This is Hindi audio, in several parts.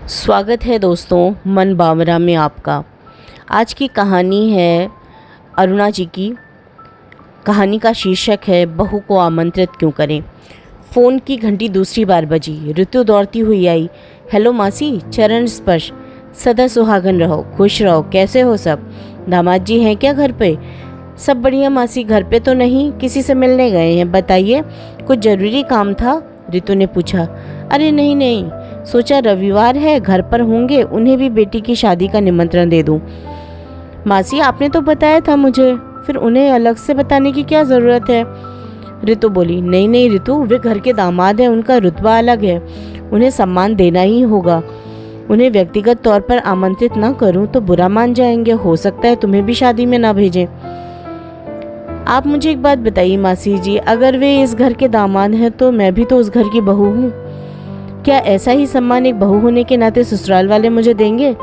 स्वागत है दोस्तों मन बावरा में आपका। आज की कहानी है अरुणा जी की। कहानी का शीर्षक है बहू को आमंत्रित क्यों करें। फ़ोन की घंटी दूसरी बार बजी। ऋतु दौड़ती हुई आई। हेलो मासी, चरण स्पर्श। सदा सुहागन रहो, खुश रहो। कैसे हो सब? दामाद जी हैं क्या घर पे? सब बढ़िया मासी, घर पे तो नहीं, किसी से मिलने गए हैं। बताइए, कुछ ज़रूरी काम था? ऋतु ने पूछा। अरे नहीं नहीं, सोचा रविवार है, घर पर होंगे, उन्हें भी बेटी की शादी का निमंत्रण दे दूं। मासी, आपने तो बताया था मुझे, फिर उन्हें अलग से बताने की क्या ज़रूरत है? ऋतु बोली। नहीं नहीं ऋतु, वे घर के दामाद हैं, उनका रुतबा अलग है, उन्हें सम्मान देना ही होगा। उन्हें व्यक्तिगत तौर पर आमंत्रित न करूं तो बुरा मान जाएंगे, हो सकता है तुम्हें भी शादी में ना भेजें। आप मुझे एक बात बताइए मासी जी, अगर वे इस घर के दामाद हैं तो मैं भी तो उस घर की बहू हूँ। क्या ऐसा ही सम्मान एक बहू होने के नाते ससुराल वाले मुझे देंगे?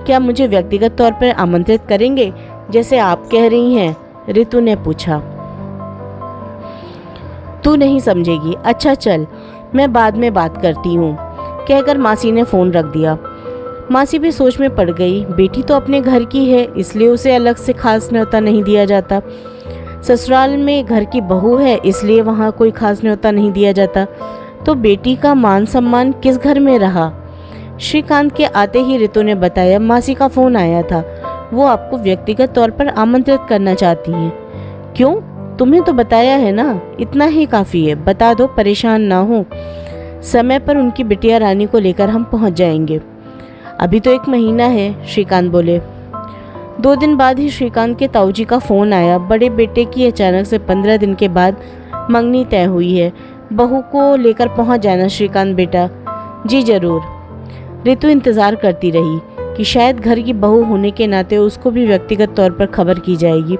क्या मुझे व्यक्तिगत तौर पर आमंत्रित करेंगे जैसे आप कह रही हैं? ऋतु ने पूछा। तू नहीं समझेगी। अच्छा चल, मैं बाद में बात करती हूँ, कहकर मासी ने फ़ोन रख दिया। मासी भी सोच में पड़ गई। बेटी तो अपने घर की है, इसलिए उसे अलग से खास न्योता नहीं दिया जाता। ससुराल में घर की बहू है, इसलिए वहाँ कोई खास न्योता नहीं दिया जाता। तो बेटी का मान सम्मान किस घर में रहा? श्रीकांत के आते ही ऋतु ने बताया, मासी का फ़ोन आया था, वो आपको व्यक्तिगत तौर पर आमंत्रित करना चाहती हैं। क्यों? तुम्हें तो बताया है ना, इतना ही काफ़ी है। बता दो, परेशान ना हो। समय पर उनकी बिटिया रानी को लेकर हम पहुंच जाएंगे। अभी तो 1 महीना है, श्रीकांत बोले। 2 दिन बाद ही श्रीकांत के ताऊजी का फ़ोन आया। बड़े बेटे की अचानक से 15 दिन के बाद मंगनी तय हुई है, बहू को लेकर पहुंच जाना श्रीकांत बेटा। जी जरूर। ऋतु इंतज़ार करती रही कि शायद घर की बहू होने के नाते उसको भी व्यक्तिगत तौर पर खबर की जाएगी,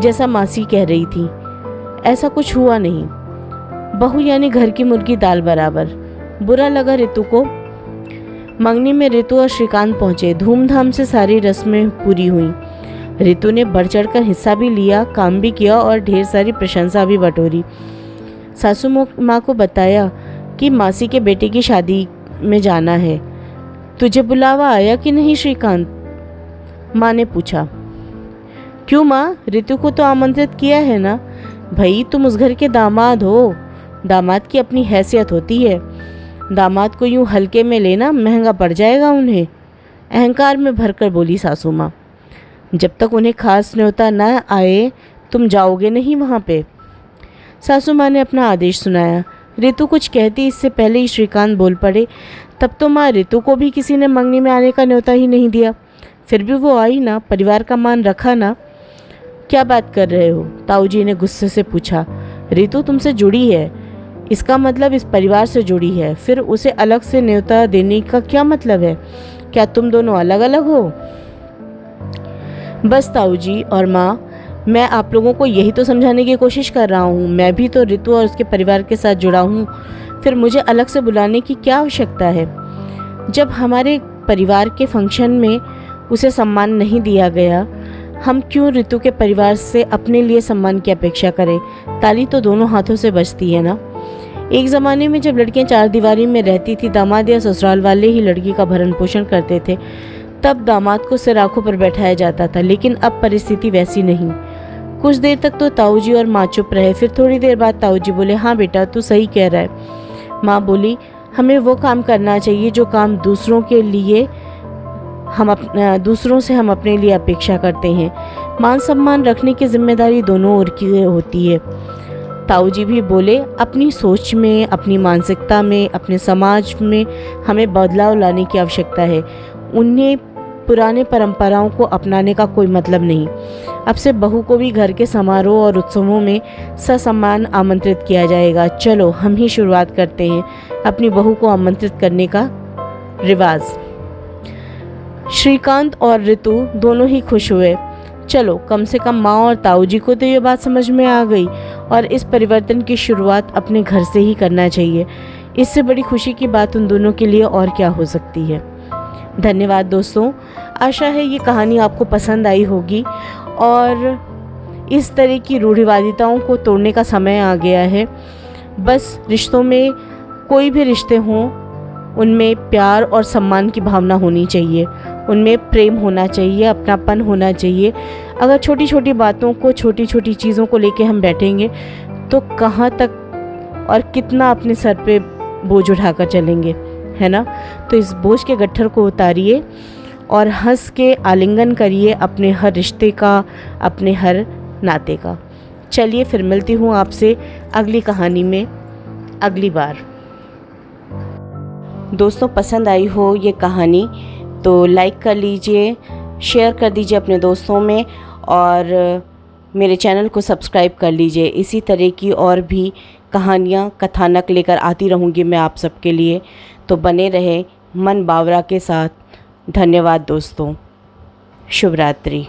जैसा मासी कह रही थी। ऐसा कुछ हुआ नहीं। बहू यानी घर की मुर्गी दाल बराबर। बुरा लगा ऋतु को। मंगनी में ऋतु और श्रीकांत पहुंचे। धूमधाम से सारी रस्में पूरी हुई। ऋतु ने बढ़ चढ़ कर हिस्सा भी लिया, काम भी किया और ढेर सारी प्रशंसा भी बटोरी। सासू माँ को बताया कि मासी के बेटे की शादी में जाना है। तुझे बुलावा आया कि नहीं श्रीकांत? माँ ने पूछा। क्यों माँ, ऋतु को तो आमंत्रित किया है ना। भाई, तुम उस घर के दामाद हो, दामाद की अपनी हैसियत होती है। दामाद को यूं हल्के में लेना महंगा पड़ जाएगा उन्हें, अहंकार में भरकर बोली सासू माँ। जब तक उन्हें खास न्योता न आए तुम जाओगे नहीं वहाँ पे। सासू माँ ने अपना आदेश सुनाया। ऋतु कुछ कहती इससे पहले ही श्रीकांत बोल पड़े। तब तो माँ, ऋतु को भी किसी ने मंगनी में आने का न्योता ही नहीं दिया, फिर भी वो आई ना, परिवार का मान रखा ना। क्या बात कर रहे हो? ताऊजी ने गुस्से से पूछा। ऋतु तुमसे जुड़ी है, इसका मतलब इस परिवार से जुड़ी है, फिर उसे अलग से न्योता देने का क्या मतलब है? क्या तुम दोनों अलग अलग हो? बस ताऊजी और माँ, मैं आप लोगों को यही तो समझाने की कोशिश कर रहा हूँ। मैं भी तो ऋतु और उसके परिवार के साथ जुड़ा हूँ, फिर मुझे अलग से बुलाने की क्या आवश्यकता है? जब हमारे परिवार के फंक्शन में उसे सम्मान नहीं दिया गया, हम क्यों ऋतु के परिवार से अपने लिए सम्मान की अपेक्षा करें? ताली तो दोनों हाथों से बजती है ना। एक ज़माने में जब लड़कियां 4 दीवारी में रहती थी, दामाद या ससुराल वाले ही लड़की का भरण पोषण करते थे, तब दामाद को सिर आंखों पर बैठाया जाता था। लेकिन अब परिस्थिति वैसी नहीं। कुछ देर तक तो ताऊजी और माँ चुप रहे, फिर थोड़ी देर बाद ताऊजी बोले, हाँ बेटा, तू सही कह रहा है। माँ बोली, हमें वो काम करना चाहिए जो काम दूसरों से हम अपने लिए अपेक्षा करते हैं। मान सम्मान रखने की जिम्मेदारी दोनों ओर की होती है। ताऊजी भी बोले, अपनी सोच में, अपनी मानसिकता में, अपने समाज में हमें बदलाव लाने की आवश्यकता है। उन्हें पुराने परंपराओं को अपनाने का कोई मतलब नहीं। अब से बहू को भी घर के समारोह और उत्सवों में ससम्मान आमंत्रित किया जाएगा। चलो हम ही शुरुआत करते हैं अपनी बहू को आमंत्रित करने का रिवाज। श्रीकांत और ऋतु दोनों ही खुश हुए। चलो, कम से कम माँ और ताऊजी को तो ये बात समझ में आ गई और इस परिवर्तन की शुरुआत अपने घर से ही करना चाहिए। इससे बड़ी खुशी की बात उन दोनों के लिए और क्या हो सकती है। धन्यवाद दोस्तों। आशा है ये कहानी आपको पसंद आई होगी और इस तरह की रूढ़िवादिताओं को तोड़ने का समय आ गया है। बस रिश्तों में, कोई भी रिश्ते हों, उनमें प्यार और सम्मान की भावना होनी चाहिए, उनमें प्रेम होना चाहिए, अपनापन होना चाहिए। अगर छोटी छोटी बातों को, छोटी छोटी चीज़ों को लेके हम बैठेंगे तो कहाँ तक और कितना अपने सर पे बोझ उठाकर चलेंगे, है ना। तो इस बोझ के गट्ठर को उतारिए और हंस के आलिंगन करिए अपने हर रिश्ते का, अपने हर नाते का। चलिए फिर मिलती हूँ आपसे अगली कहानी में अगली बार। दोस्तों, पसंद आई हो ये कहानी तो लाइक कर लीजिए, शेयर कर दीजिए अपने दोस्तों में और मेरे चैनल को सब्सक्राइब कर लीजिए। इसी तरह की और भी कहानियाँ, कथानक लेकर आती रहूँगी मैं आप सबके लिए। तो बने रहे मन बावरा के साथ। धन्यवाद दोस्तों, शुभ रात्रि।